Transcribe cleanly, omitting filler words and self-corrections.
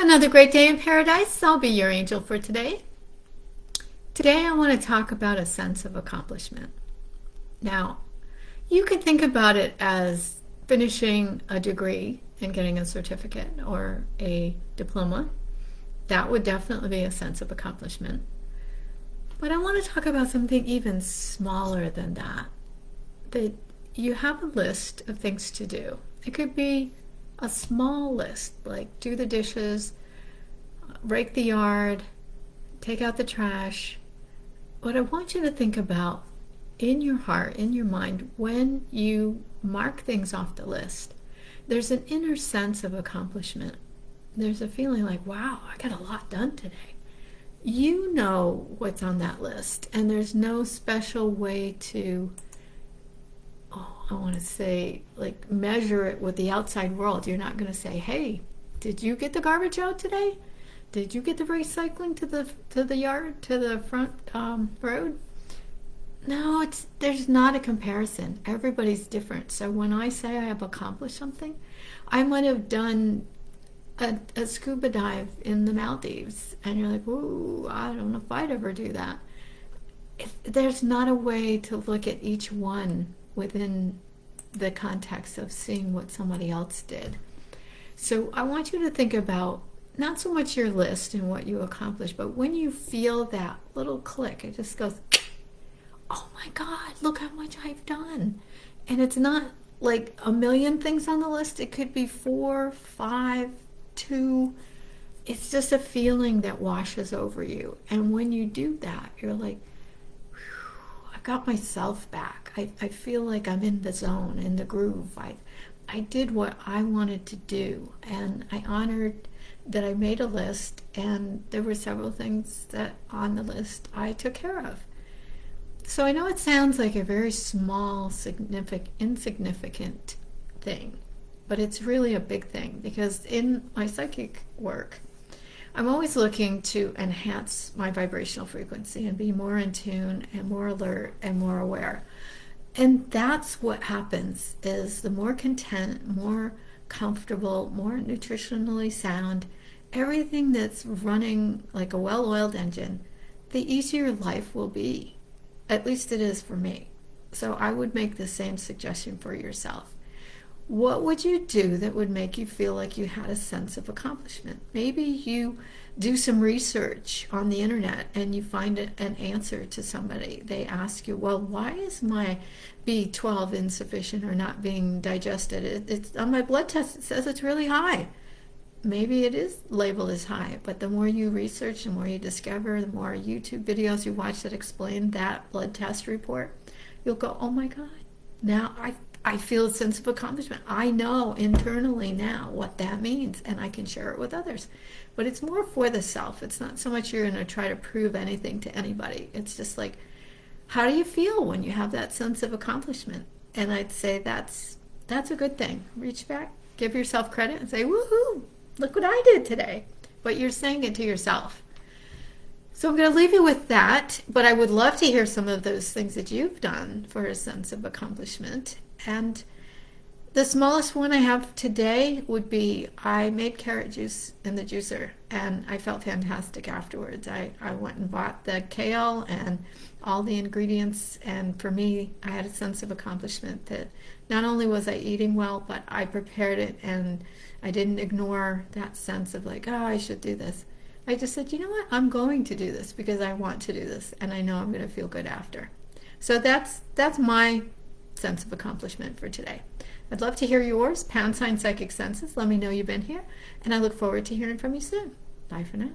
Another great day in paradise. I'll be your angel for today. Today, I want to talk about a sense of accomplishment. Now, you could think about it as finishing a degree and getting a certificate or a diploma. That would definitely be a sense of accomplishment. But I want to talk about something even smaller than that. That you have a list of things to do. It could be a small list, like do the dishes, rake the yard, take out the trash. What I want you to think about in your heart, in your mind, when you mark things off the list, there's an inner sense of accomplishment. There's a feeling like, wow, I got a lot done today. You know what's on that list, and there's no special way to I want to say, like, measure it with the outside world. You're not going to say, hey, did you get the garbage out today? Did you get the recycling to the yard, to the front road? No, there's not a comparison. Everybody's different. So when I say I have accomplished something, I might have done a scuba dive in the Maldives, and you're like, ooh, I don't know if I'd ever do that. There's not a way to look at each one within the context of seeing what somebody else did. So I want you to think about not so much your list and what you accomplished, but when you feel that little click, it just goes, oh my God, look how much I've done. And it's not like a million things on the list. It could be 4, 5, 2. It's just a feeling that washes over you. And when you do that, you're like, I got myself back. I feel like I'm in the zone, in the groove. I did what I wanted to do, and I honored that I made a list, and there were several things that on the list I took care of. So I know it sounds like a very small, insignificant thing, but it's really a big thing, because in my psychic work, I'm always looking to enhance my vibrational frequency and be more in tune and more alert and more aware. And that's what happens, is the more content, more comfortable, more nutritionally sound, everything that's running like a well-oiled engine, the easier life will be. At least it is for me. So I would make the same suggestion for yourself. What would you do that would make you feel like you had a sense of accomplishment? Maybe you do some research on the internet and you find an answer to somebody. They ask you, well, why is my B12 insufficient or not being digested? It's on my blood test, it says it's really high. Maybe it is labeled as high, but the more you research, the more you discover, the more YouTube videos you watch that explain that blood test report, you'll go, oh my God, now I feel a sense of accomplishment. I know internally now what that means, and I can share it with others. But it's more for the self. It's not so much you're going to try to prove anything to anybody. It's just like, how do you feel when you have that sense of accomplishment? And I'd say that's a good thing. Reach back, give yourself credit, and say, woohoo, look what I did today. But you're saying it to yourself. So I'm going to leave you with that, but I would love to hear some of those things that you've done for a sense of accomplishment. And the smallest one I have today would be I made carrot juice in the juicer, and I felt fantastic afterwards. I went and bought the kale and all the ingredients, and for me, I had a sense of accomplishment that not only was I eating well, but I prepared it, and I didn't ignore that sense of like, oh, I should do this. I just said, you know what, I'm going to do this because I want to do this, and I know I'm going to feel good after. So that's my sense of accomplishment for today. I'd love to hear yours. # Psychic Senses. Let me know you've been here, and I look forward to hearing from you soon. Bye for now.